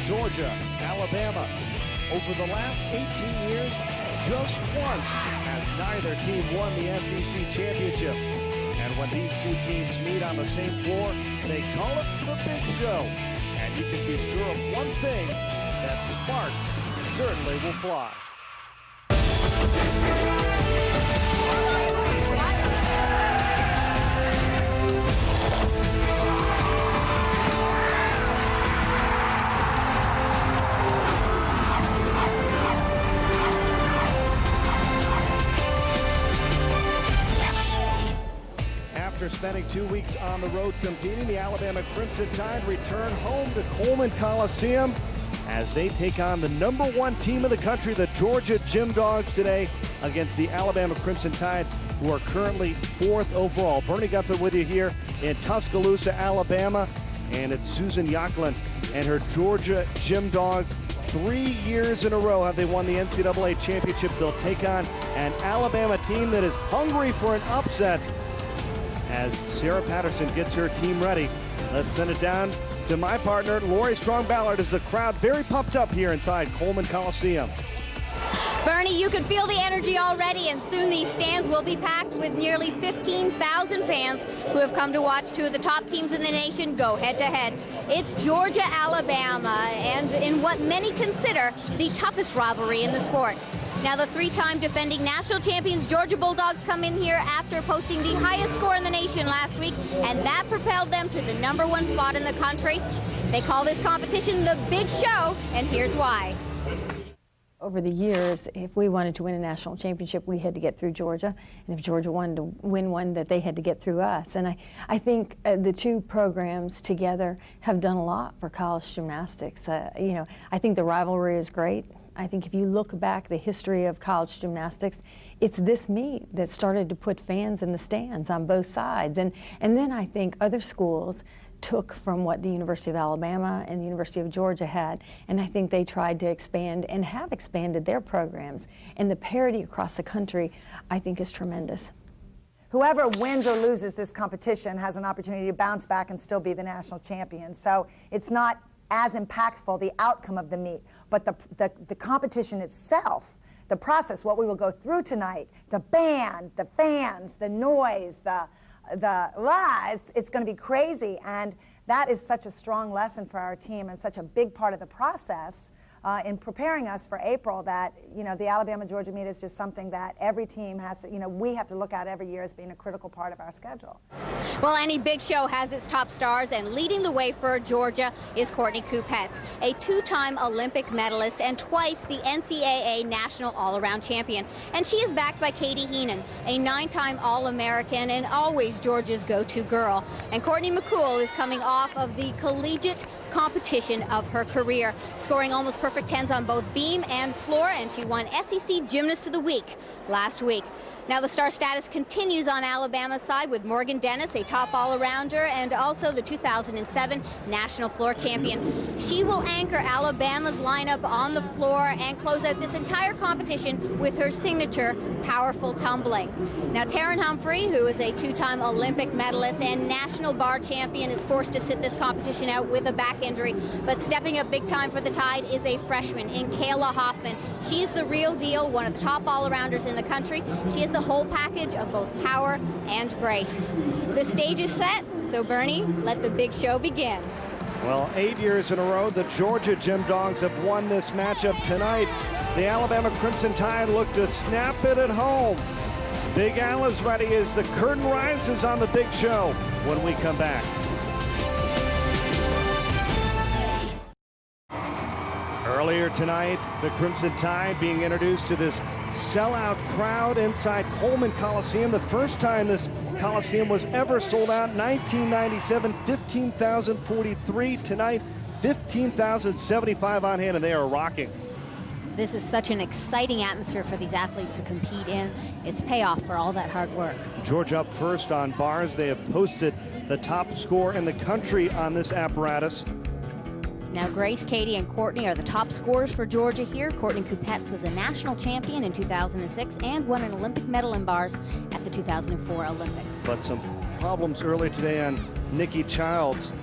Georgia, Alabama. Over the last 18 years, just once has neither team won the SEC championship. And when these two teams meet on the same floor, they call it the Big Show. And you can be sure of one thing, that sparks certainly will fly. After spending 2 weeks on the road competing, the Alabama Crimson Tide return home to Coleman Coliseum as they take on the #1 team in the country, the Georgia Gym Dogs, today against the Alabama Crimson Tide, who are currently 4th overall. Bernie Gunther with you here in Tuscaloosa, Alabama, and it's Susan Yacklin and her Georgia Gym Dogs. 3 years in a row have they won the NCAA championship. They'll take on an Alabama team that is hungry for an upset. As Sarah Patterson gets her team ready, let's send it down to my partner, Lori Strong-Ballard, as the crowd very pumped up here inside Coleman Coliseum. Bernie, you can feel the energy already, and soon these stands will be packed with nearly 15,000 fans who have come to watch two of the top teams in the nation go head-to-head. It's Georgia, Alabama, and in what many consider the toughest rivalry in the sport. Now, the 3-time defending national champions Georgia Bulldogs come in here after posting the highest score in the nation last week, and that propelled them to the #1 spot in the country. They call this competition the Big Show, and here's why. Over the years, if we wanted to win a national championship, we had to get through Georgia, and if Georgia wanted to win one, that they had to get through us. And I think the two programs together have done a lot for college gymnastics. You know, I think the rivalry is great. I think if you look back the history of college gymnastics, it's this meet that started to put fans in the stands on both sides. And then I think other schools took from what the University of Alabama and the University of Georgia had, and I think they tried to expand and have expanded their programs. And the parity across the country, I think, is tremendous. Whoever wins or loses this competition has an opportunity to bounce back and still be the national champion. So it's not as impactful, the outcome of the meet, but the competition itself, the process, what we will go through tonight, the band, the fans, the noise, the lies, it's going to be crazy. And that is such a strong lesson for our team and such a big part of the process in preparing us for April, that, you know, the Alabama-Georgia meet is just something that every team has to, you know, we have to look at every year as being a critical part of our schedule. Well, any big show has its top stars, and leading the way for Georgia is Courtney Kupets, a 2-time Olympic medalist and twice the NCAA National All-Around Champion. And she is backed by Katie Heenan, a 9-time All-American and always Georgia's go-to girl. And Courtney McCool is coming off of the collegiate competition of her career, scoring almost perfect 10s on both beam and floor, and she won SEC Gymnast of the Week last week. Now, the star status continues on Alabama's side with Morgan Dennis, a top all-arounder, and also the 2007 national floor champion. She will anchor Alabama's lineup on the floor and close out this entire competition with her signature powerful tumbling. Now, Taryn Humphrey, who is a 2-time Olympic medalist and national bar champion, is forced to sit this competition out with a back injury, but stepping up big time for the Tide is a freshman in Kayla Hoffman. She is the real deal, one of the top all-arounders in the country. She is the whole package of both power and grace. The stage is set, so Bernie, let the big show begin. Well, 8 years in a row, the Georgia Gym Dogs have won this matchup tonight. The Alabama Crimson Tide look to snap it at home. Big Al is ready as the curtain rises on the big show when we come back. Earlier tonight, the Crimson Tide being introduced to this sellout crowd inside Coleman Coliseum. The first time this Coliseum was ever sold out, 1997, 15,043. Tonight, 15,075 on hand, and they are rocking. This is such an exciting atmosphere for these athletes to compete in. It's payoff for all that hard work. Georgia up first on bars. They have posted the top score in the country on this apparatus. Now, Grace, Katie, and Courtney are the top scorers for Georgia here. Courtney Kupets was a national champion in 2006 and won an Olympic medal in bars at the 2004 Olympics. But some problems early today on Nikki Childs.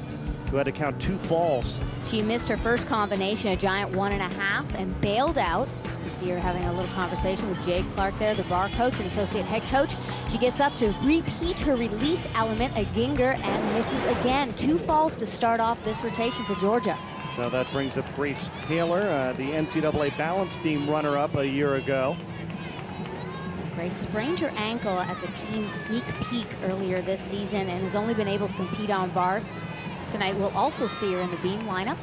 who had to count 2 falls. She missed her first combination, a giant 1.5, and bailed out. You can see her having a little conversation with Jay Clark there, the bar coach and associate head coach. She gets up to repeat her release element, a ginger, and misses again. 2 falls to start off this rotation for Georgia. So that brings up Grace Taylor, the NCAA balance beam runner-up a year ago. Grace sprained her ankle at the team's sneak peek earlier this season and has only been able to compete on bars. Tonight we'll also see her in the beam lineup.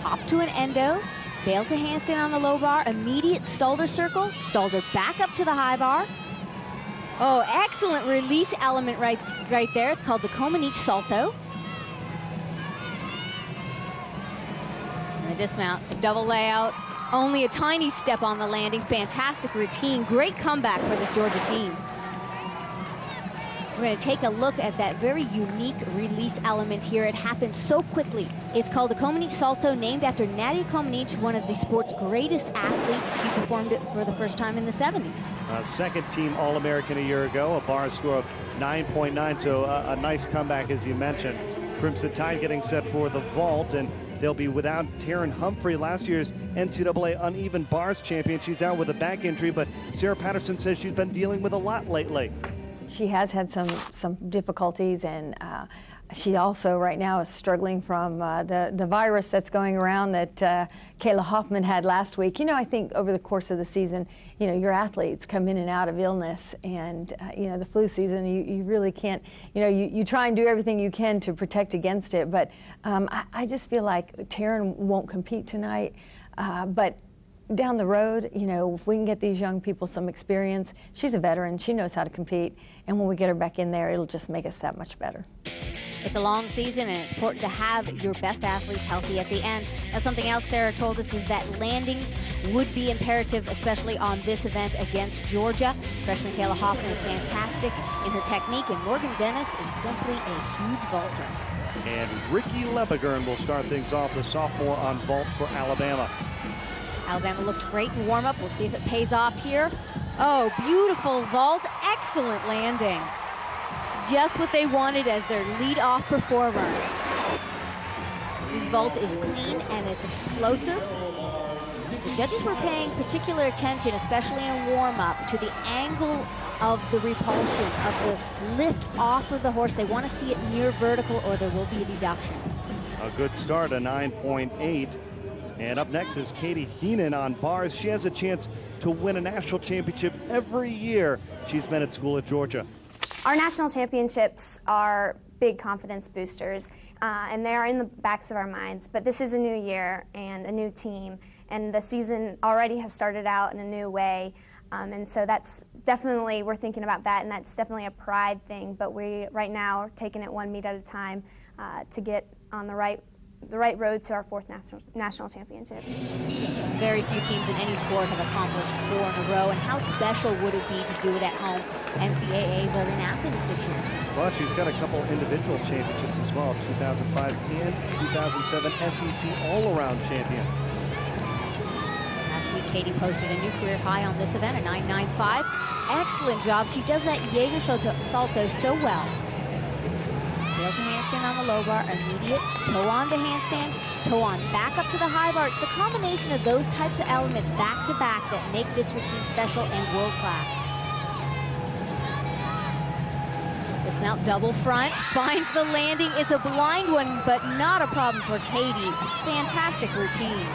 Hop to an endo, bail to handstand on the low bar, immediate Stalder circle, Stalder back up to the high bar. Oh, excellent release element right there. It's called the Comanche Salto. And the dismount, a double layout. Only a tiny step on the landing. Fantastic routine. Great comeback for this Georgia team. We're going to take a look at that very unique release element here. It happens so quickly. It's called the Comanche Salto, named after Nadia Comanche, one of the sport's greatest athletes. She performed it for the first time in the 70s. Second-team All-American a year ago, a bar score of 9.9, so a nice comeback, as you mentioned. Crimson Tide getting set for the vault, and they'll be without Taryn Humphrey, last year's NCAA uneven bars champion. She's out with a back injury, but Sarah Patterson says she's been dealing with a lot lately. She has had some difficulties, and she also right now is struggling from the virus that's going around that Kayla Hoffman had last week. You know, I think over the course of the season, you know, your athletes come in and out of illness, and you know, the flu season, you really can't, you know, you try and do everything you can to protect against it, but I just feel like Taryn won't compete tonight, but down the road, you know, if we can get these young people some experience, she's a veteran, she knows how to compete, and when we get her back in there, it'll just make us that much better. It's a long season, and it's important to have your best athletes healthy at the end. Now, something else Sarah told us is that landings would be imperative, especially on this event against Georgia. Freshman Kayla Hoffman is fantastic in her technique, and Morgan Dennis is simply a huge vaulter. And Ricky Lebegern will start things off, the sophomore on vault for Alabama. Alabama looked great in warm-up. We'll see if it pays off here. Oh, beautiful vault. Excellent landing. Just what they wanted as their lead-off performer. This vault is clean and it's explosive. The judges were paying particular attention, especially in warm-up, to the angle of the repulsion, of the lift off of the horse. They want to see it near vertical or there will be a deduction. A good start, a 9.8. And up next is Katie Heenan on bars. She has a chance to win a national championship every year she's been at school at Georgia. Our national championships are big confidence boosters, and they are in the backs of our minds. But this is a new year and a new team, and the season already has started out in a new way. And so that's definitely, we're thinking about that, and that's definitely a pride thing. But we right now are taking it one meet at a time to get on the right road to our 4th national championship. Very few teams in any sport have accomplished 4 in a row, and how special would it be to do it at home? NCAAs are in Athens this year. Well, she's got a couple individual championships as well, 2005 and 2007 SEC all-around champion. Last week, Katie posted a new career high on this event, a 9.95. Excellent job. She does that Jaeger salto so well. Bail to handstand on the low bar, immediate toe on to handstand, toe on back up to the high bar. It's the combination of those types of elements back to back that make this routine special and world class. Dismount double front, finds the landing. It's a blind one, but not a problem for Katie. Fantastic routine.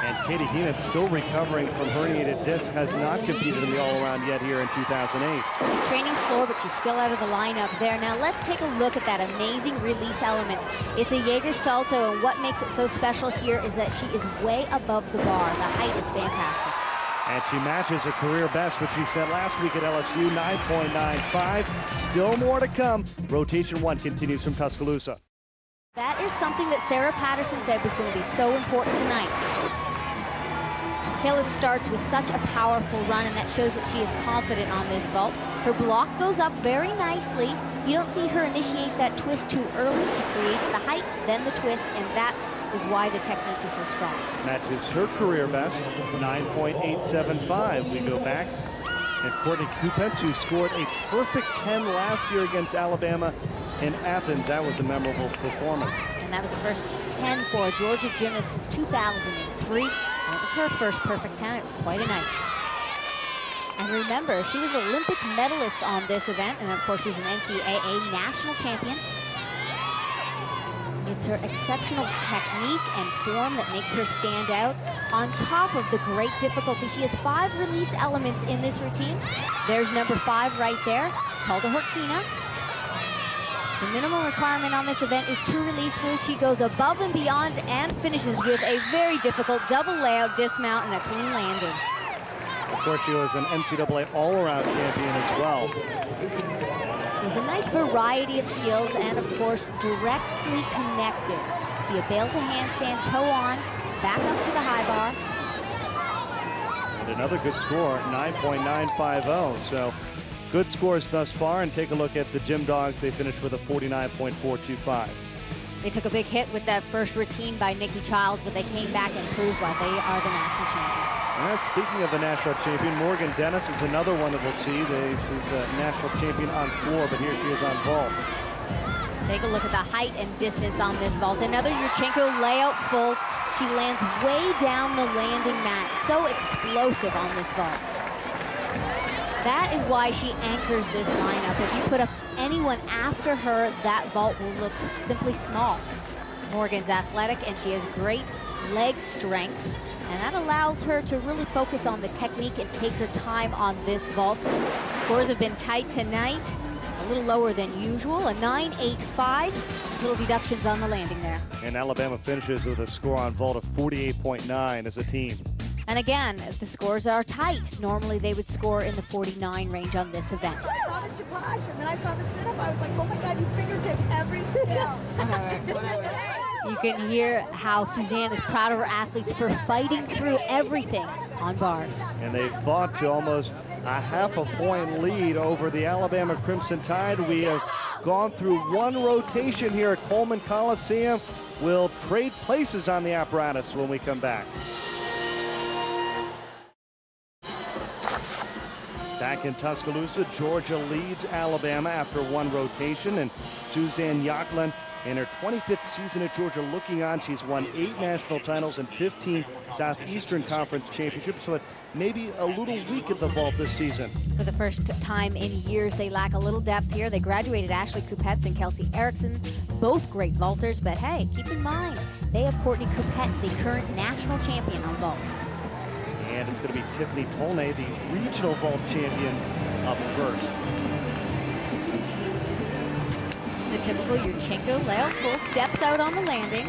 And Katie Heenan still recovering from herniated disc, has not competed in the all-around yet here in 2008. She's training floor, but she's still out of the lineup there. Now let's take a look at that amazing release element. It's a Jaeger salto, and what makes it so special here is that she is way above the bar. The height is fantastic. And she matches her career best, which she set last week at LSU, 9.95. Still more to come. Rotation 1 continues from Tuscaloosa. That is something that Sarah Patterson said was going to be so important tonight. Kayla starts with such a powerful run, and that shows that she is confident on this vault. Her block goes up very nicely. You don't see her initiate that twist too early. She creates the height, then the twist, and that is why the technique is so strong. Matches her career best, 9.875. We go back, and Courtney Kupets, who scored a perfect 10 last year against Alabama, in Athens. That was a memorable performance. And that was the first 10 for a Georgia gymnast since 2003. And it was her first perfect 10. It was quite a night. And remember, she was Olympic medalist on this event, and of course she's an NCAA national champion. It's her exceptional technique and form that makes her stand out. On top of the great difficulty, she has 5 release elements in this routine. There's number 5 right there. It's called a Horkina. The minimum requirement on this event is 2 release moves. She goes above and beyond and finishes with a very difficult double layout dismount and a clean landing. Of course, she was an NCAA all-around champion as well. She has a nice variety of skills and, of course, directly connected. See a bail to handstand, toe on, back up to the high bar. And another good score, 9.950. So good scores thus far. And take a look at the Gym Dogs. They finished with a 49.425. They took a big hit with that first routine by Nikki Childs, but they came back and proved why they are the national champions. And speaking of the national champion, Morgan Dennis is another one that we'll see. She's a national champion on floor, but here she is on vault. Take a look at the height and distance on this vault. Another Yurchenko layout full. She lands way down the landing mat. So explosive on this vault. That is why she anchors this lineup. If you put up anyone after her, that vault will look simply small. Morgan's athletic, and she has great leg strength, and that allows her to really focus on the technique and take her time on this vault. Scores have been tight tonight, a little lower than usual, a 9.85. Little deductions on the landing there. And Alabama finishes with a score on vault of 48.9 as a team. And again, the scores are tight. Normally they would score in the 49 range on this event. I saw the Shapash and then I saw the sit-up. I was like, oh my God, you fingertipped every sit-up. You can hear how Suzanne is proud of her athletes for fighting through everything on bars. And they fought to almost a half-a-point lead over the Alabama Crimson Tide. We have gone through one rotation here at Coleman Coliseum. We'll trade places on the apparatus when we come back. Back in Tuscaloosa, Georgia leads Alabama after one rotation, and Suzanne Yachtland in her 25th season at Georgia looking on. She's won 8 national titles and 15 Southeastern Conference championships, but maybe a little weak at the vault this season. For the first time in years, they lack a little depth here. They graduated Ashley Coupetz and Kelsey Erickson, both great vaulters, but hey, keep in mind, they have Courtney Coupetz, the current national champion on vault. And it's going to be Tiffany Tolnay, the regional vault champion, up first. The typical Yurchenko layout full, steps out on the landing.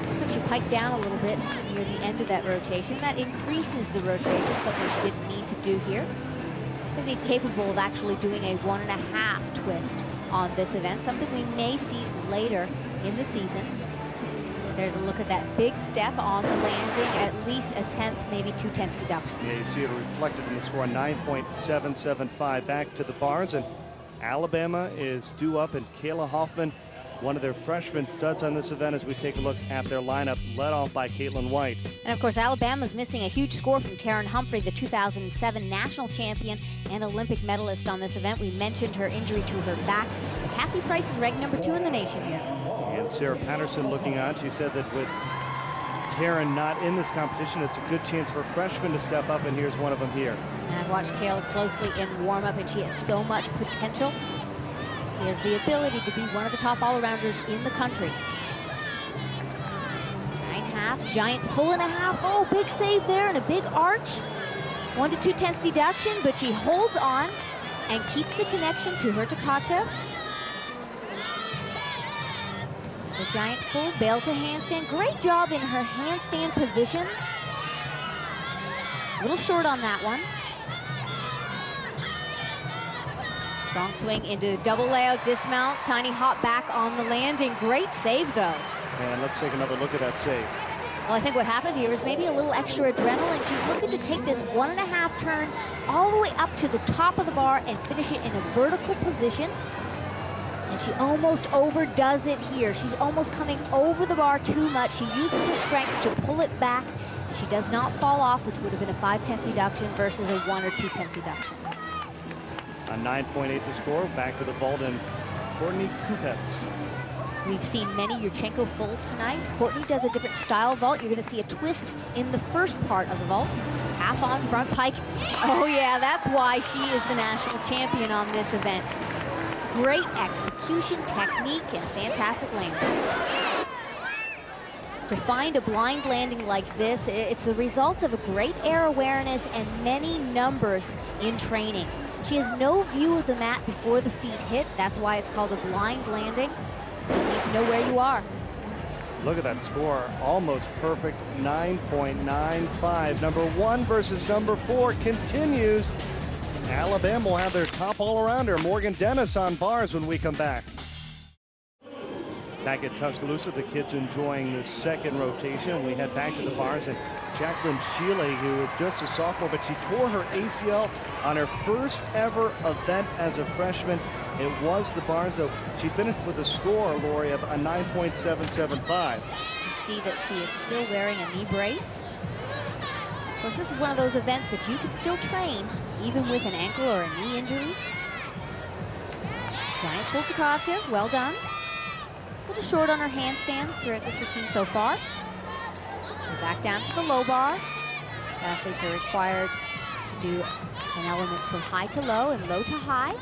Looks like she piked down a little bit near the end of that rotation. That increases the rotation, something she didn't need to do here. Tiffany's capable of actually doing a 1.5 twist on this event, something we may see later in the season. There's a look at that big step on the landing, at least a 10th, maybe 2/10 deduction. Yeah, you see it reflected in the score, 9.775 back to the bars, and Alabama is due up, and Kayla Hoffman, one of their freshman studs on this event, as we take a look at their lineup, led off by Caitlin White. And of course, Alabama's missing a huge score from Taryn Humphrey, the 2007 national champion and Olympic medalist on this event. We mentioned her injury to her back. But Cassie Price is ranked number 2 in the nation here. And Sarah Patterson looking on. She said that with Taryn not in this competition, it's a good chance for freshmen to step up, and here's one of them here. And I've watched Kayla closely in warm-up, and she has so much potential. She has the ability to be one of the top all-arounders in the country. Giant half, giant full and a half. Oh, big save there and a big arch. 1 to 2/10 deduction, but she holds on and keeps the connection to her Tkachev. The giant full, bail to handstand. Great job in her handstand positions. A little short on that one. Strong swing into double layout dismount. Tiny hop back on the landing. Great save, though. And let's take another look at that save. Well, I think what happened here is maybe a little extra adrenaline. She's looking to take this 1.5 turn all the way up to the top of the bar and finish it in a vertical position. And she almost overdoes it here. She's almost coming over the bar too much. She uses her strength to pull it back, and she does not fall off, which would have been a 5/10 deduction versus a 1 or 2/10 deduction. On 9.8 the score. Back to the vault and Courtney Kupets. We've seen many Yurchenko fulls tonight. Courtney does a different style vault. You're going to see a twist in the first part of the vault. Half on front pike. Oh yeah, that's why she is the national champion on this event. Great execution, technique, and fantastic landing. To find a blind landing like this, it's the result of a great air awareness and many numbers in training. She has no view of the mat before the feet hit. That's why it's called a blind landing. You just need to know where you are. Look at that score, almost perfect, 9.95. Number 1 versus number 4 continues. Alabama will have their top all-arounder, Morgan Dennis, on bars when we come back. Back at Tuscaloosa, the kids enjoying the second rotation. We head back to the bars, and Jacqueline Shealy, who is just a sophomore, but she tore her ACL on her first ever event as a freshman. It was the bars, though. She finished with a score, Lori, of a 9.775. You can see that she is still wearing a knee brace. Of course, this is one of those events that you can still train, even with an ankle or a knee injury. Giant full to Kachev, well done. A little short on her handstands throughout this routine so far. We're back down to the low bar. Athletes are required to do an element from high to low and low to high.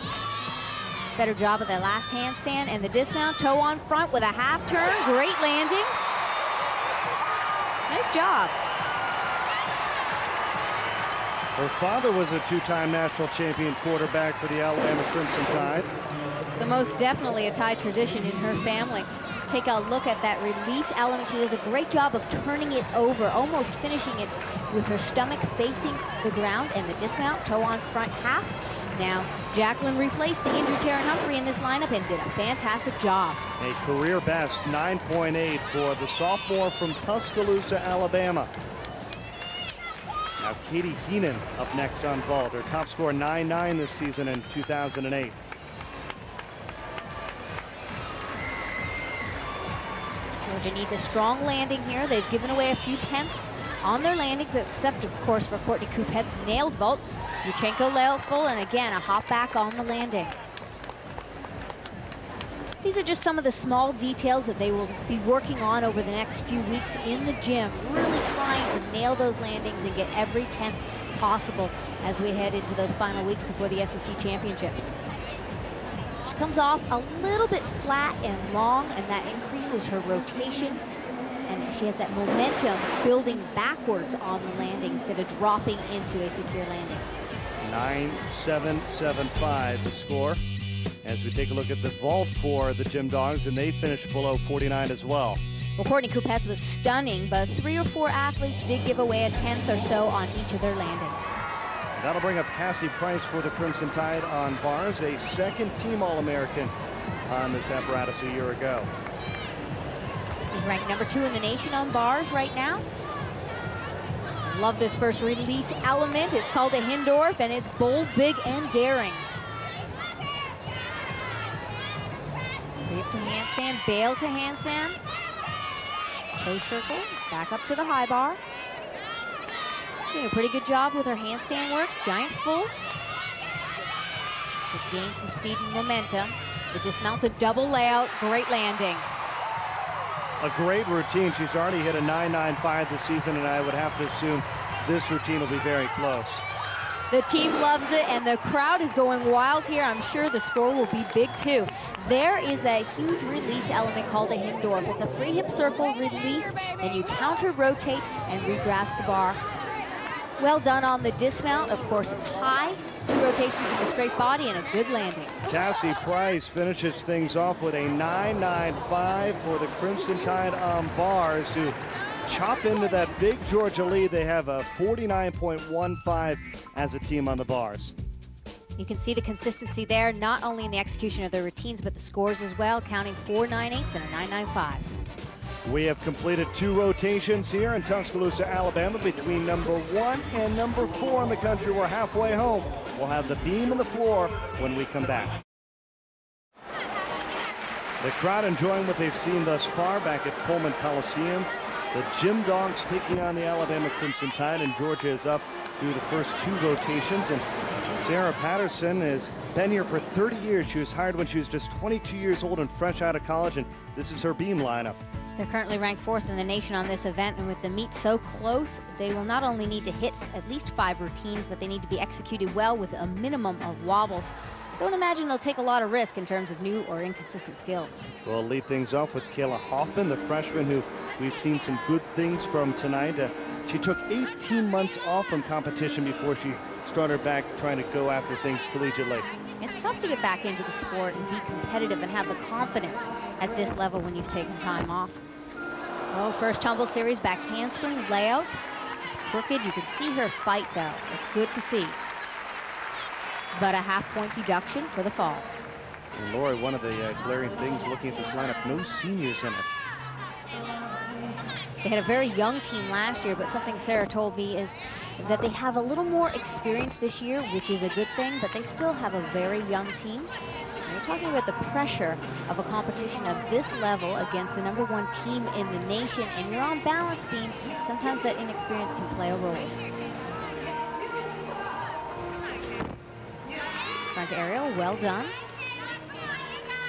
Better job of that last handstand and the dismount, toe on front with a half turn. Great landing. Nice job. Her father was a 2-time national champion quarterback for the Alabama Crimson Tide. So most definitely a Tide tradition in her family. Let's take a look at that release element. She does a great job of turning it over, almost finishing it with her stomach facing the ground, and the dismount, toe on front half. Now, Jacqueline replaced the injured Taryn Humphrey in this lineup and did a fantastic job. A career best 9.8 for the sophomore from Tuscaloosa, Alabama. Now Katie Heenan up next on vault. Her top score 9.9 this season in 2008. Georgia needs a strong landing here. They've given away a few tenths on their landings, except of course for Courtney Kupet's nailed vault. Yurchenko level, and again a hop back on the landing. These are just some of the small details that they will be working on over the next few weeks in the gym, really trying to nail those landings and get every 10th possible as we head into those final weeks before the SEC championships. She comes off a little bit flat and long, and that increases her rotation, and she has that momentum building backwards on the landing instead of dropping into a secure landing. 9.775 the score. As we take a look at the vault for the Gym Dogs, and they finished below 49 as well. Well, Courtney Kupets was stunning, but 3 or 4 athletes did give away a 10th or so on each of their landings. That'll bring up Cassie Price for the Crimson Tide on bars, a second-team All-American on this apparatus a year ago. He's ranked number 2 in the nation on bars right now. Love this first release element. It's called a Hindorf, and it's bold, big, and daring. Leap to handstand, bail to handstand. Toe circle, back up to the high bar. Doing a pretty good job with her handstand work. Giant full. To gain some speed and momentum. The dismount's a double layout, great landing. A great routine. She's already hit a 9.95 this season, and I would have to assume this routine will be very close. The team loves it, and the crowd is going wild here. I'm sure the score will be big too. There is that huge release element called a Hindorf. It's a free hip circle release, and you counter rotate and regrasp the bar. Well done on the dismount. Of course, it's high, 2 rotations in the straight body, and a good landing. Cassie Price finishes things off with a 9.95 for the Crimson Tide on bars, who chop into that big Georgia lead. They have a 49.15 as a team on the bars. You can see the consistency there, not only in the execution of their routines, but the scores as well, counting 4 9.8s and a 9.95. We have completed 2 rotations here in Tuscaloosa, Alabama, between number 1 and number 4 in the country. We're halfway home. We'll have the beam and the floor when we come back. The crowd enjoying what they've seen thus far back at Coleman Coliseum. The Gym Dogs taking on the Alabama Crimson Tide, and Georgia is up through the first 2 rotations. And Sarah Patterson has been here for 30 years. She was hired when she was just 22 years old and fresh out of college, and this is her beam lineup. They're currently ranked 4th in the nation on this event, and with the meet so close, they will not only need to hit at least 5 routines, but they need to be executed well with a minimum of wobbles. Don't imagine they'll take a lot of risk in terms of new or inconsistent skills. We'll lead things off with Kayla Hoffman, the freshman who we've seen some good things from tonight. She took 18 months off from competition before she started back trying to go after things collegiately. It's tough to get back into the sport and be competitive and have the confidence at this level when you've taken time off. Oh, first tumble series, back handspring layout. It's crooked. You can see her fight, though. It's good to see. But a half-point deduction for the fall. And Lori, one of the glaring things looking at this lineup, no seniors in it. They had a very young team last year, but something Sarah told me is that they have a little more experience this year, which is a good thing, but they still have a very young team. And we're talking about the pressure of a competition of this level against the #1 team in the nation, and you're on balance beam. Sometimes that inexperience can play a role. Front aerial, well done.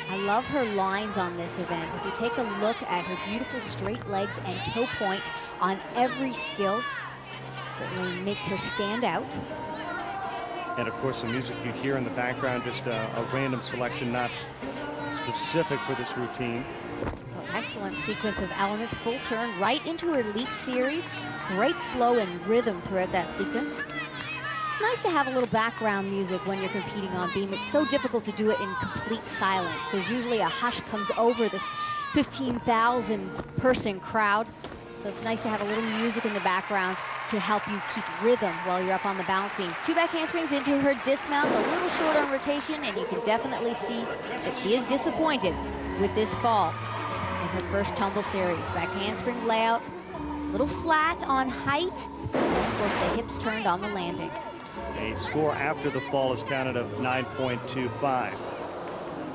I love her lines on this event. If you take a look at her beautiful straight legs and toe point on every skill, certainly makes her stand out. And of course, the music you hear in the background, just a random selection, not specific for this routine. Well, excellent sequence of elements, full turn right into her leap series. Great flow and rhythm throughout that sequence. It's nice to have a little background music when you're competing on beam. It's so difficult to do it in complete silence because usually a hush comes over this 15,000 person crowd. So it's nice to have a little music in the background to help you keep rhythm while you're up on the balance beam. 2 back handsprings into her dismount, a little short on rotation, and you can definitely see that she is disappointed with this fall in her first tumble series. Back handspring layout, a little flat on height, and of course the hips turned on the landing. A score after the fall is counted of 9.25.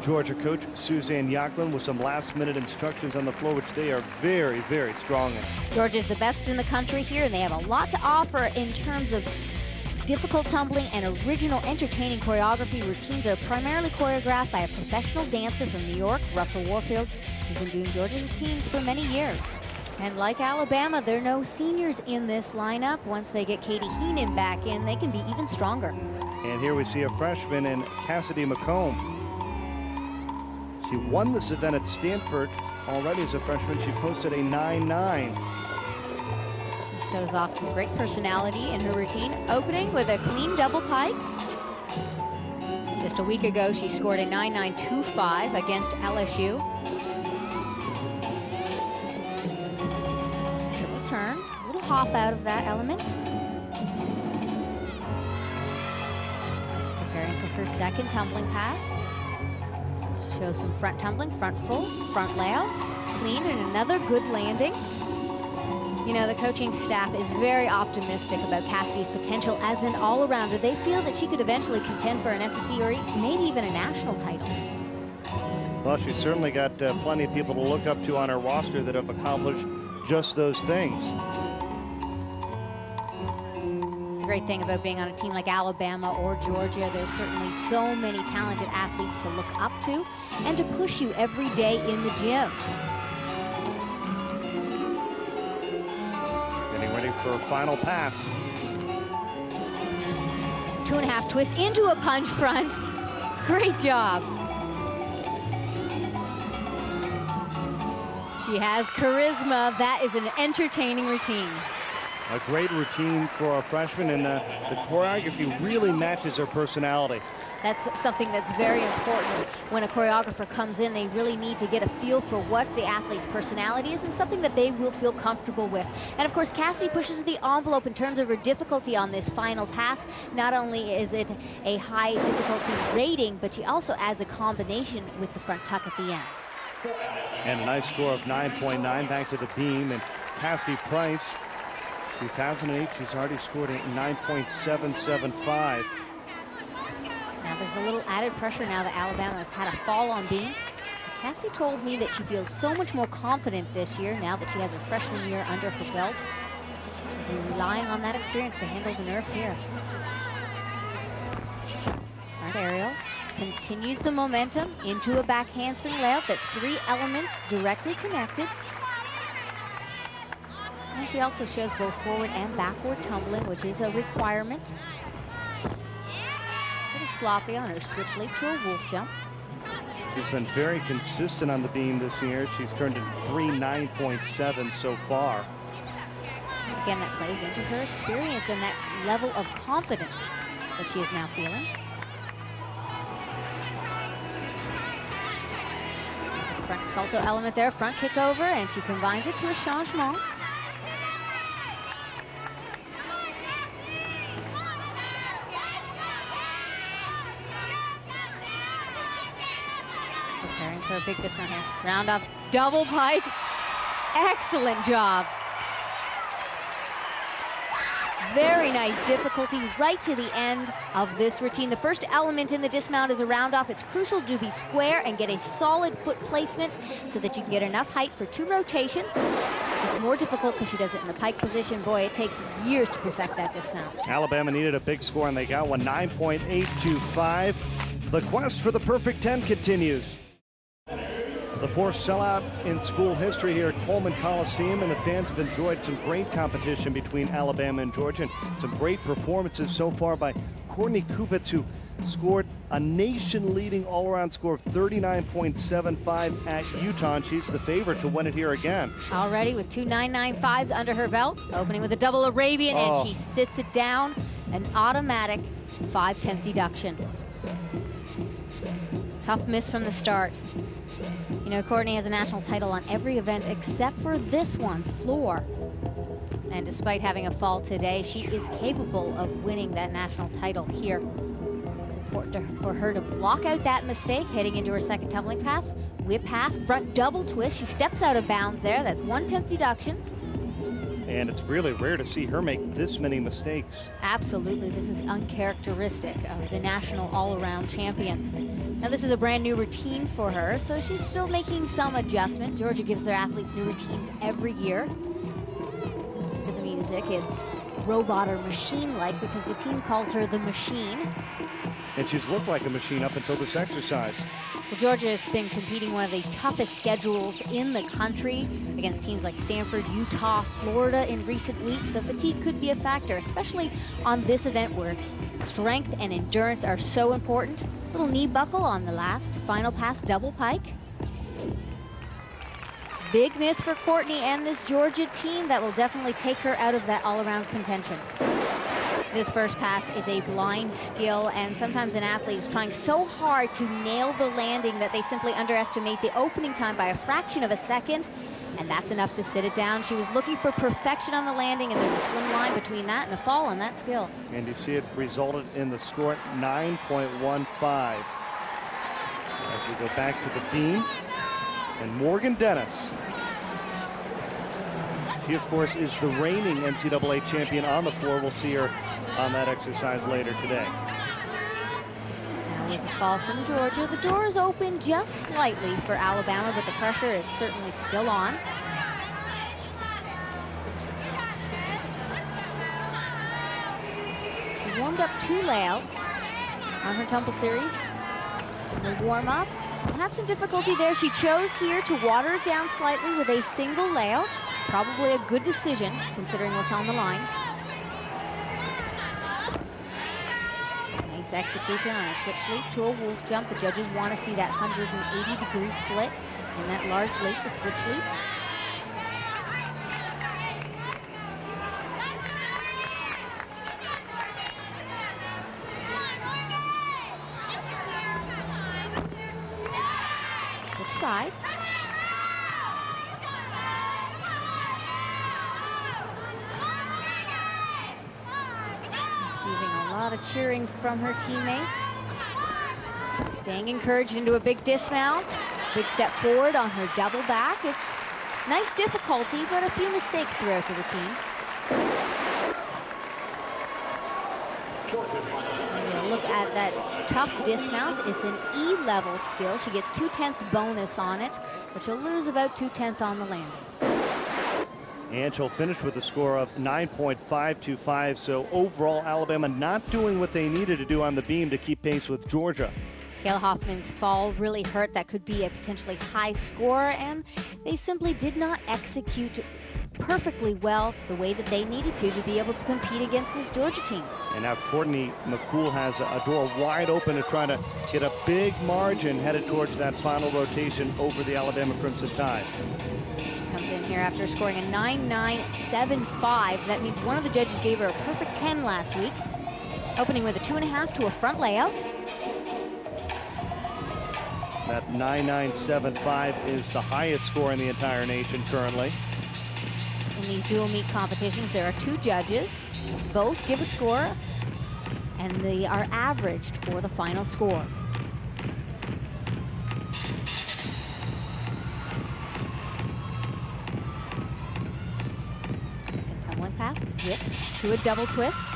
Georgia coach Suzanne Yacklin with some last-minute instructions on the floor, which they are very, very strong in. Georgia's the best in the country here, and they have a lot to offer in terms of difficult tumbling and original entertaining choreography. Routines are primarily choreographed by a professional dancer from New York, Russell Warfield, who's been doing Georgia's routines for many years. And like Alabama, there are no seniors in this lineup. Once they get Katie Heenan back in, they can be even stronger. And here we see a freshman in Cassidy McComb. She won this event at Stanford already as a freshman. She posted a 9.9. She shows off some great personality in her routine, opening with a clean double pike. Just a week ago, she scored a 9.925 against LSU. Triple turn, a little hop out of that element. Preparing for her second tumbling pass. Show some front tumbling, front full, front layout, clean, and another good landing. You know, the coaching staff is very optimistic about Cassie's potential as an all-arounder. They feel that she could eventually contend for an SEC or maybe even a national title. Well, she's certainly got plenty of people to look up to on her roster that have accomplished just those things. Great thing about being on a team like Alabama or Georgia. There's certainly so many talented athletes to look up to and to push you every day in the gym. Getting ready for a final pass. 2.5 twists into a punch front. Great job. She has charisma. That is an entertaining routine. A great routine for a freshman, and the choreography really matches her personality. That's something that's very important. When a choreographer comes in, they really need to get a feel for what the athlete's personality is and something that they will feel comfortable with. And of course, Cassie pushes the envelope in terms of her difficulty on this final pass. Not only is it a high difficulty rating, but she also adds a combination with the front tuck at the end. And a nice score of 9.9 back to the beam. And Cassie Price, 2008, she's already scored a 9.775. Now there's a little added pressure now that Alabama has had a fall on beam. Cassie told me that she feels so much more confident this year now that she has her freshman year under her belt. Relying on that experience to handle the nerves here. Front aerial. Continues the momentum into a back handspring layout. That's 3 elements directly connected. And she also shows both forward and backward tumbling, which is a requirement. A little sloppy on her switch leap to a wolf jump. She's been very consistent on the beam this year. She's turned in 3.9.7 so far. Again, that plays into her experience and that level of confidence that she is now feeling. Front salto element there, front kick over, and she combines it to a changement. Preparing for a big dismount here. Round off, double pike. Excellent job. Very nice difficulty right to the end of this routine. The first element in the dismount is a round off. It's crucial to be square and get a solid foot placement so that you can get enough height for 2 rotations. It's more difficult because she does it in the pike position. Boy, it takes years to perfect that dismount. Alabama needed a big score and they got one, 9.825. The quest for the perfect 10 continues. The 4th sellout in school history here at Coleman Coliseum, and the fans have enjoyed some great competition between Alabama and Georgia, and some great performances so far by Courtney Kupets, who scored a nation-leading all-around score of 39.75 at Utah, and she's the favorite to win it here again. Already with 2 9.95s under her belt, opening with a double Arabian, and she sits it down, an automatic 5/10 deduction. Tough miss from the start. You know, Courtney has a national title on every event except for this one, floor. And despite having a fall today, she is capable of winning that national title here. It's important for her to block out that mistake heading into her second tumbling pass. Whip half, front double twist. She steps out of bounds there. That's 1/10 deduction. And it's really rare to see her make this many mistakes. Absolutely, this is uncharacteristic of the national all-around champion. Now this is a brand new routine for her, so she's still making some adjustment. Georgia gives their athletes new routines every year. Listen to the music, it's robot or machine-like because the team calls her the Machine. And she's looked like a machine up until this exercise. Well, Georgia has been competing one of the toughest schedules in the country against teams like Stanford, Utah, Florida in recent weeks, so fatigue could be a factor, especially on this event where strength and endurance are so important. Little knee buckle on the last final pass, double pike. Big miss for Courtney and this Georgia team that will definitely take her out of that all-around contention. This first pass is a blind skill, and sometimes an athlete is trying so hard to nail the landing that they simply underestimate the opening time by a fraction of a second, and that's enough to sit it down. She was looking for perfection on the landing, and there's a slim line between that and a fall on that skill. And you see it resulted in the score 9.15. As we go back to the beam, and Morgan Dennis. She, of course, is the reigning NCAA champion on the floor. We'll see her on that exercise later today. Now with the fall from Georgia, the door is open just slightly for Alabama, but the pressure is certainly still on. She warmed up 2 layouts on her tumble series. In the warm-up, had some difficulty there. She chose here to water it down slightly with a single layout. Probably a good decision, considering what's on the line. Nice execution on a switch leap to a wolf jump. The judges want to see that 180-degree split in that large leap, the switch leap. Switch side. Of cheering from her teammates. Staying encouraged into a big dismount. Big step forward on her double back. It's nice difficulty, but a few mistakes throughout the routine. Look at that tough dismount. It's an E-level skill. She gets 2/10 bonus on it, but she'll lose about 2/10 on the landing. And she'll finish with a score of 9.525. So overall, Alabama not doing what they needed to do on the beam to keep pace with Georgia. Kayla Hoffman's fall really hurt. That could be a potentially high score, and they simply did not execute perfectly well the way that they needed to be able to compete against this Georgia team. And now Courtney McCool has a door wide open to try to get a big margin headed towards that final rotation over the Alabama Crimson Tide. She comes in here after scoring a 9.975. That means one of the judges gave her a perfect 10 last week, opening with a 2.5 to a front layout. That 9.975 is the highest score in the entire nation currently. In these dual meet competitions, there are 2 judges. Both give a score, and they are averaged for the final score. Second tumbling pass, whip to a double twist.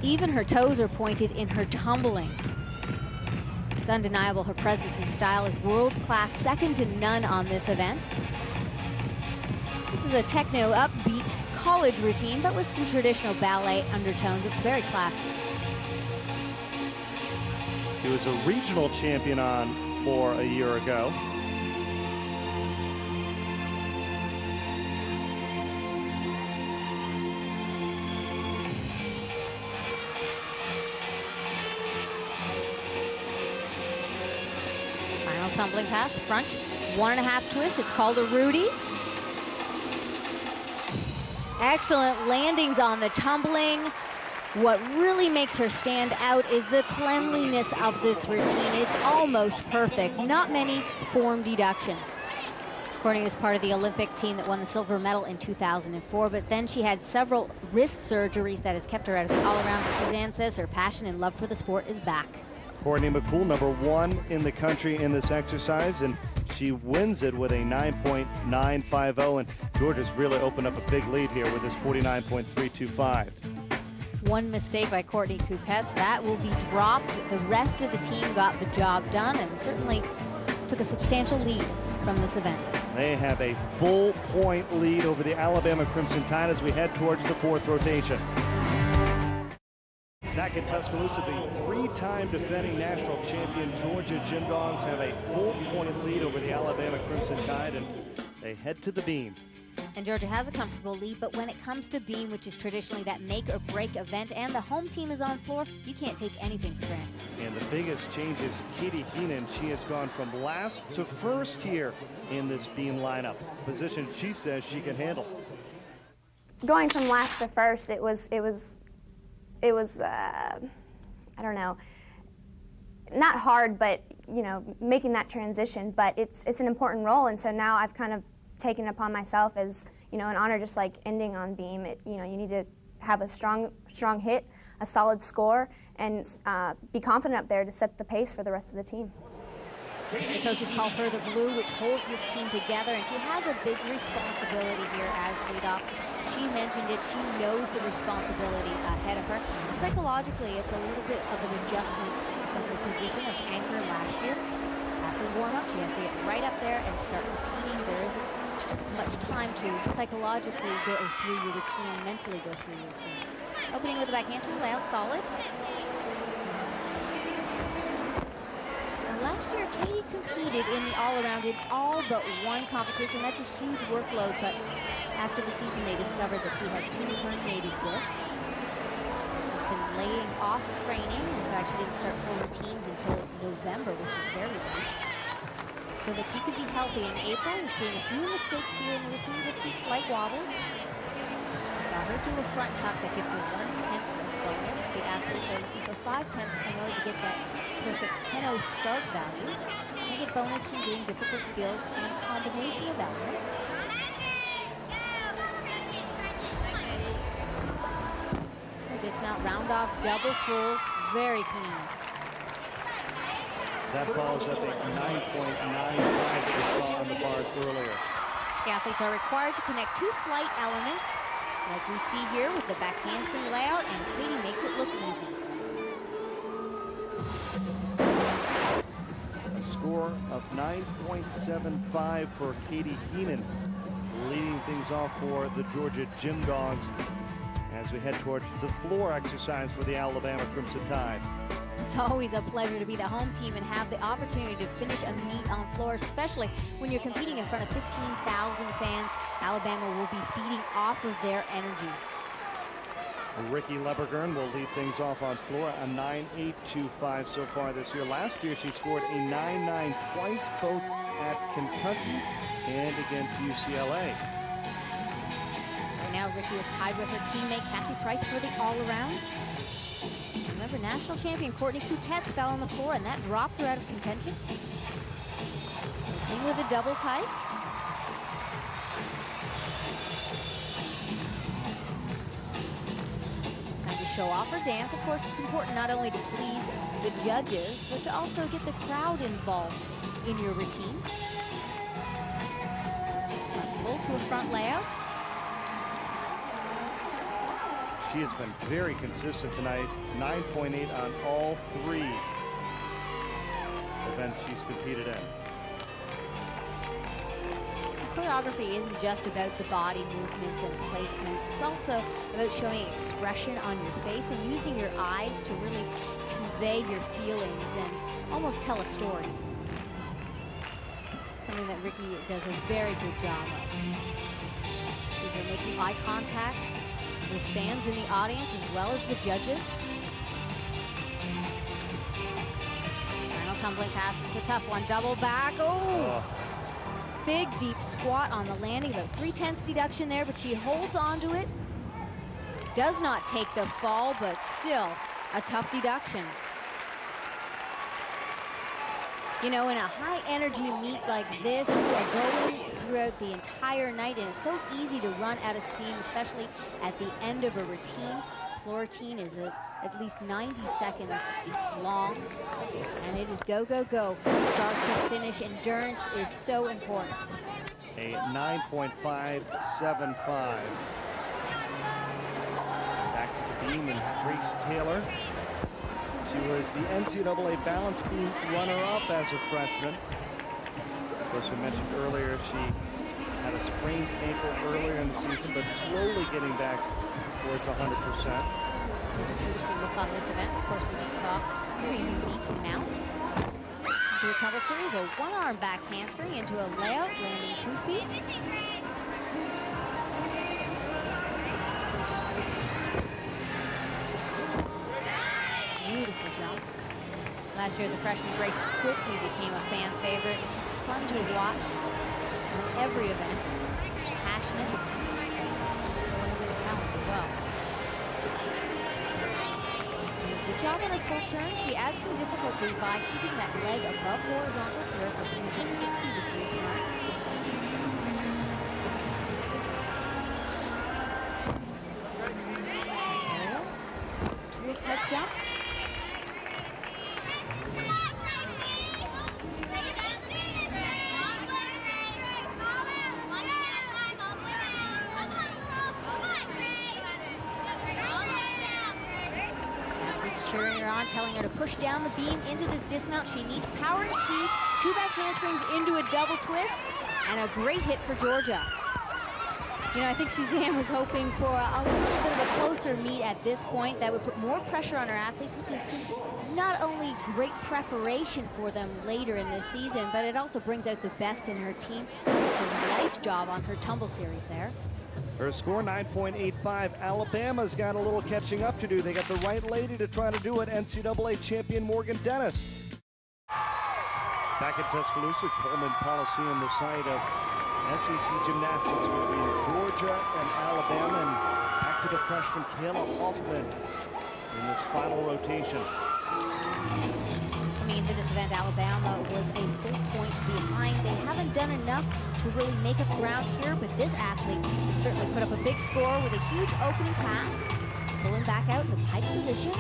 Even her toes are pointed in her tumbling. It's undeniable her presence and style is world-class, second to none on this event. This is a techno upbeat college routine, but with some traditional ballet undertones. It's very classy. She was a regional champion on floor a year ago. Final tumbling pass, front 1.5 twist. It's called a Rudy. Excellent landings on the tumbling. What really makes her stand out is the cleanliness of this routine. It's almost perfect. Not many form deductions. Courtney is part of the Olympic team that won the silver medal in 2004, but then she had several wrist surgeries that has kept her out of it all around. Suzanne says her passion and love for the sport is back. Courtney McCool, #1 in the country in this exercise, and she wins it with a 9.950, and Georgia's really opened up a big lead here with this 49.325. One mistake by Courtney Kupets, that will be dropped. The rest of the team got the job done and certainly took a substantial lead from this event. They have a full point lead over the Alabama Crimson Tide as we head towards the 4th rotation. Back in Tuscaloosa, the 3-time defending national champion Georgia Gym Dogs have a full point lead over the Alabama Crimson Tide, and they head to the beam. And Georgia has a comfortable lead, but when it comes to beam, which is traditionally that make or break event, and the home team is on floor, you can't take anything for granted. And the biggest change is Katie Heenan. She has gone from last to first here in this beam lineup, position she says she can handle. Going from last to first, it was I don't know, not hard, but you know, making that transition. But it's an important role, and so now I've kind of taken it upon myself as, you know, an honor, just like ending on beam. You know, you need to have a strong hit, a solid score, and be confident up there to set the pace for the rest of the team. The coaches call her the glue, which holds this team together, and she has a big responsibility here as leadoff. She mentioned it. She knows the responsibility ahead of her. And psychologically, it's a little bit of an adjustment from her position of anchor last year. After warm-up, she has to get right up there and start repeating. There isn't much time to psychologically go through your routine, mentally go through your routine. Opening with the back handspring layout, solid. Last year, Katie competed in the all-around in all but one competition. That's a huge workload, but after the season, they discovered that she had 2 herniated discs. She's been laying off training. In fact, she didn't start full routines until November, which is very late, so that she could be healthy in April. We're seeing a few mistakes here in the routine, just some slight wobbles. Saw her do a front tuck that gives her 1/10 bonus. The athletes are looking for 5/10 in order to get that perfect 10-0 start value. They get bonus from doing difficult skills and a combination of elements. The dismount, round off, double full, very clean. That follows up a 9.95 that we saw on the bars earlier. The athletes are required to connect 2 flight elements, like we see here with the back handspring layout, and Katie makes it look easy. A score of 9.75 for Katie Heenan, leading things things off for the Georgia Gym Dogs as we head toward the floor exercise for the Alabama Crimson Tide. It's always a pleasure to be the home team and have the opportunity to finish a meet on floor, especially when you're competing in front of 15,000 fans. Alabama will be feeding off of their energy. Ricky Lebergern will lead things off on floor, a 9.825 so far this year. Last year she scored a 9.9 twice, both at Kentucky and against UCLA. Right now Ricky is tied with her teammate Cassie Price for the all-around. Remember, national champion Courtney Coupetz fell on the floor, and that dropped her out of contention. In with a double type. Time to show off her dance. Of course, it's important not only to please the judges, but to also get the crowd involved in your routine. Full to a front layout. She has been very consistent tonight, 9.8 on all 3 events she's competed in. Choreography isn't just about the body movements and placements. It's also about showing expression on your face and using your eyes to really convey your feelings and almost tell a story. Something that Ricky does a very good job of. So they're making eye contact with fans in the audience as well as the judges. Final tumbling pass. It's a tough one. Double back. Oh! Big deep squat on the landing. About 3/10 deduction there, but she holds onto it. Does not take the fall, but still a tough deduction. You know, in a high energy meet like this, you are going throughout the entire night, and it's so easy to run out of steam, especially at the end of a routine. Floor routine is at least 90 seconds long, and it is go, go, go from start to finish. Endurance is so important. A 9.575. Back to the beam and Grace Taylor. She was the NCAA balance beam runner-up as a freshman. Of course, we mentioned earlier she had a sprained ankle earlier in the season, but slowly getting back towards 100%. Beautiful look on this event. Of course, we just saw a very unique mount. Into a tumble series, a one-arm back handspring into a layout, landing 2 feet. Beautiful jumps. Last year as a freshman, Grace quickly became a fan favorite. She's fun to watch on every event. She's passionate. Good talent as well. Good job on the full turn. She adds some difficulty by keeping that leg above horizontal throughout the 360-degree turn. To a head jump. Cheering her on, telling her to push down the beam into this dismount. She needs power and speed. 2 back handsprings into a double twist, and a great hit for Georgia. You know, I think Suzanne was hoping for a little bit of a closer meet at this point that would put more pressure on her athletes, which is not only great preparation for them later in this season, but it also brings out the best in her team. She does a nice job on her tumble series there. Her score, 9.85. Alabama's got a little catching up to do. They got the right lady to try to do it, NCAA champion Morgan Dennis. Back at Tuscaloosa, Coleman Coliseum, the site of SEC Gymnastics between Georgia and Alabama. And back to the freshman Kayla Hoffman in this final rotation. Coming into this event, Alabama was a full point behind. They haven't done enough to really make up ground here, but this athlete certainly put up a big score with a huge opening pass, pulling back out in the pike position.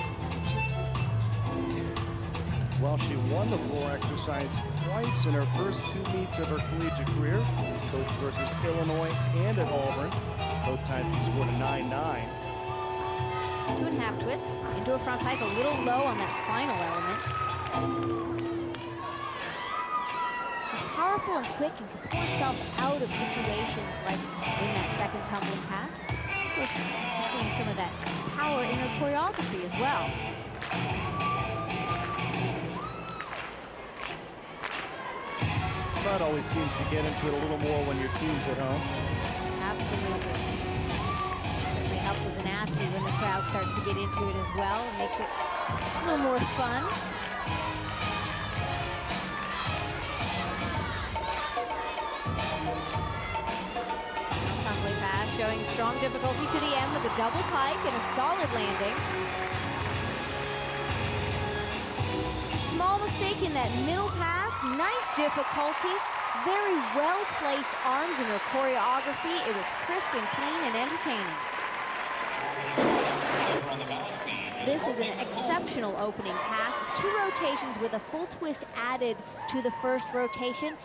Well, she won the floor exercise twice in her first 2 meets of her collegiate career, both versus Illinois and at Auburn. Both times she scored a 9.9. 2.5 twist into a front pike, a little low on that final element. She's powerful and quick and can pull herself out of situations like in that tumbling pass. Of course, we're seeing some of that power in her choreography as well. Crowd always seems to get into it a little more when your team's at home. Absolutely. Certainly helps as an athlete when the crowd starts to get into it as well. It makes it a little more fun. Tumbling pass showing strong difficulty to the end with a double pike and a solid landing. Just a small mistake in that middle pass. Nice difficulty. Very well-placed arms in her choreography. It was crisp and clean and entertaining. This is an exceptional opening pass. It's 2 rotations with a full twist added to the first rotation.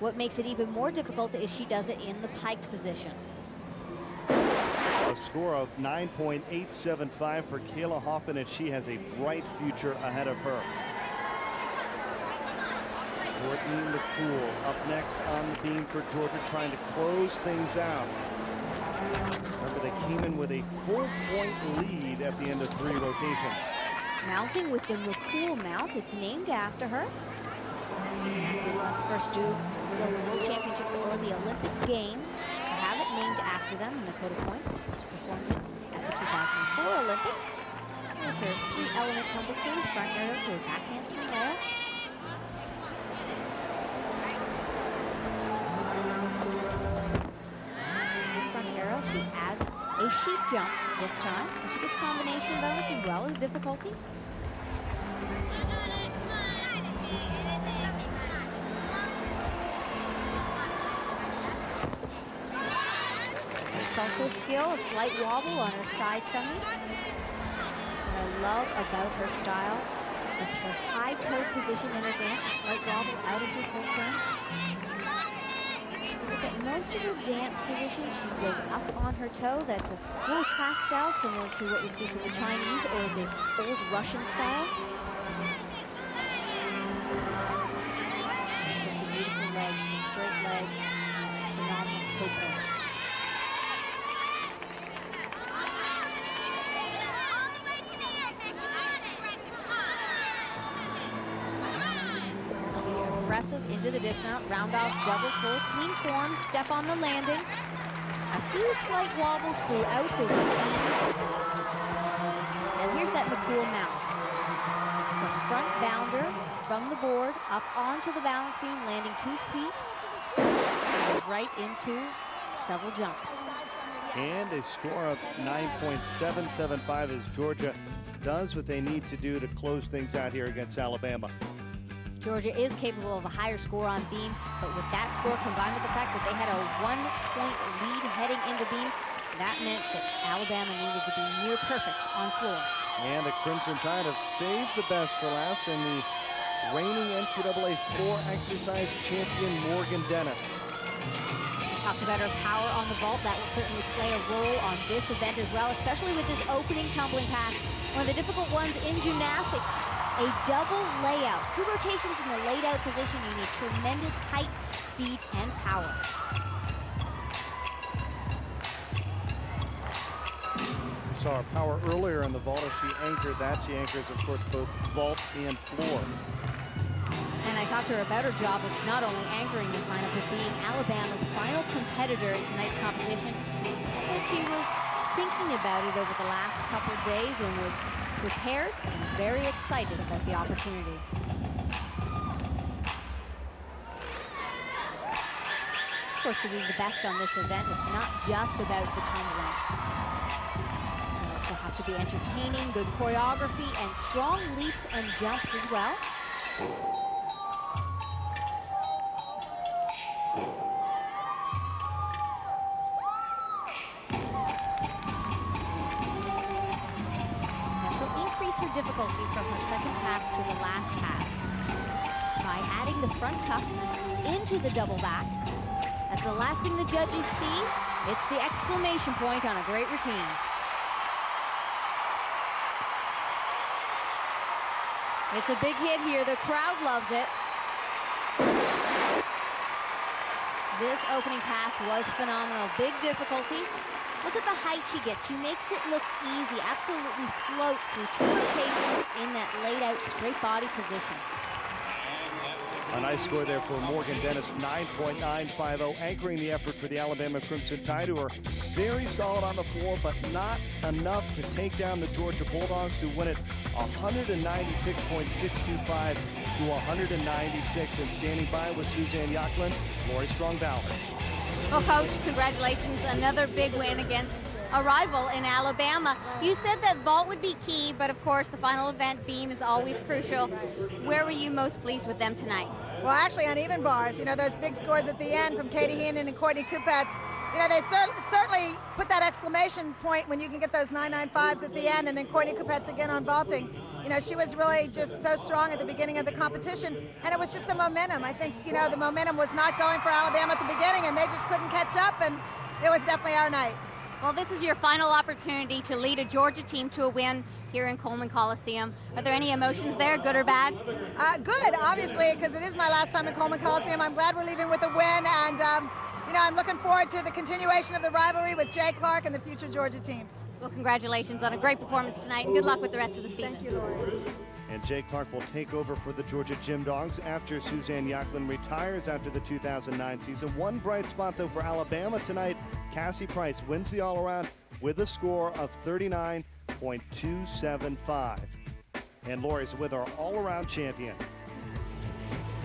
What makes it even more difficult is she does it in the piked position. A score of 9.875 for Kayla Hoffman, and she has a bright future ahead of her. Courtney McCool up next on the beam for Georgia, trying to close things out. Remember, they came in with a full-point lead at the end of 3 rotations. Mounting with the McCool mount. It's named after her. Must first do skill the World Championships or the Olympic Games to have it named after them in the Code of Points, which performed it at the 2004 Olympics. Here's her 3-element tumble series, front arrow to her back handspring rail. She adds a sheep jump this time, so she gets combination bonus as well as difficulty. Her salto skill, a slight wobble on her side semi. What I love about her style is her high toe position in her dance, a slight wobble out of her full turn. Look at most of her dance positions, she goes up on her toe. That's a really class style, similar to what we see from the Chinese or the old Russian style. There's the beautiful legs, the straight legs, phenomenal toe pose. Aggressive into the dismount, round off, double full, clean form, step on the landing. A few slight wobbles throughout the routine. And here's that McCool mount. It's a front bounder from the board, up onto the balance beam, landing 2 feet, and right into several jumps. And a score of 9.775 as Georgia does what they need to do to close things out here against Alabama. Georgia is capable of a higher score on beam, but with that score combined with the fact that they had a 1-point lead heading into beam, that meant that Alabama needed to be near perfect on floor. And the Crimson Tide have saved the best for last in the reigning NCAA 4-exercise champion Morgan Dennis. Talked about her power on the vault. That will certainly play a role on this event as well, especially with this opening tumbling pass. One of the difficult ones in gymnastics. A double layout. 2 rotations in the laid out position. You need tremendous height, speed, and power. We saw her power earlier in the vault as she anchored that. She anchors, of course, both vault and floor. And I talked to her about her job of not only anchoring this lineup, but being Alabama's final competitor in tonight's competition. So she was thinking about it over the last couple of days and was prepared and very excited about the opportunity. Of course, to be the best on this event, it's not just about the tumbling. You also have to be entertaining, good choreography, and strong leaps and jumps as well. Her difficulty from her second pass to the last pass by adding the front tuck into the double back. That's the last thing the judges see. It's the exclamation point on a great routine. It's a big hit here. The crowd loves it. This opening pass was phenomenal. Big difficulty. Look at the height she gets. She makes it look easy. Absolutely floats through 2 rotations in that laid out straight body position. A nice score there for Morgan Dennis, 9.950, anchoring the effort for the Alabama Crimson Tide, who are very solid on the floor, but not enough to take down the Georgia Bulldogs, who win it 196.625 to 196. And standing by was Suzanne Yacklin, Lori Strong-Ballard. Well, Coach, congratulations. Another big win against a rival in Alabama. You said that vault would be key, but of course the final event, beam, is always crucial. Where were you most pleased with them tonight? Well, actually on even bars, you know, those big scores at the end from Katie Heenan and Courtney Kupets, you know, they certainly put that exclamation point when you can get those 995s at the end, and then Courtney Kupets again on vaulting. You know, she was really just so strong at the beginning of the competition, and it was just the momentum. I think, you know, the momentum was not going for Alabama at the beginning, and they just couldn't catch up, and it was definitely our night. Well, this is your final opportunity to lead a Georgia team to a win here in Coleman Coliseum. Are there any emotions there, good or bad? Good, obviously, because it is my last time in Coleman Coliseum. I'm glad we're leaving with a win, and you know, I'm looking forward to the continuation of the rivalry with Jay Clark and the future Georgia teams. Well, congratulations on a great performance tonight, and good luck with the rest of the season. Thank you, Lori. And Jay Clark will take over for the Georgia Gym Dogs after Suzanne Yacklin retires after the 2009 season. One bright spot, though, for Alabama tonight. Cassie Price wins the all-around with a score of 39.275. And Lori's with our all-around champion.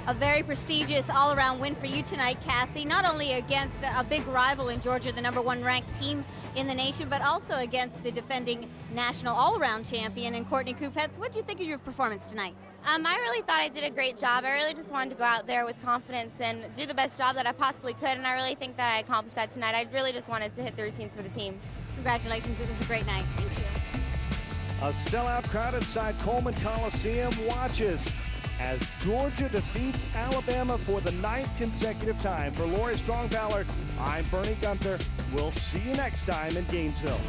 A very prestigious all-around win for you tonight, Cassie, not only against a big rival in Georgia, the #1 ranked team in the nation, but also against the defending national all-around champion in Courtney Kupets. What did you think of your performance tonight? I really thought I did a great job. I really just wanted to go out there with confidence and do the best job that I possibly could, and I really think that I accomplished that tonight. I really just wanted to hit the routines for the team. Congratulations, it was a great night. Thank you. A sellout crowd inside Coleman Coliseum watches as Georgia defeats Alabama for the 9th consecutive time. For Lori Strong-Ballard, I'm Bernie Gunther. We'll see you next time in Gainesville.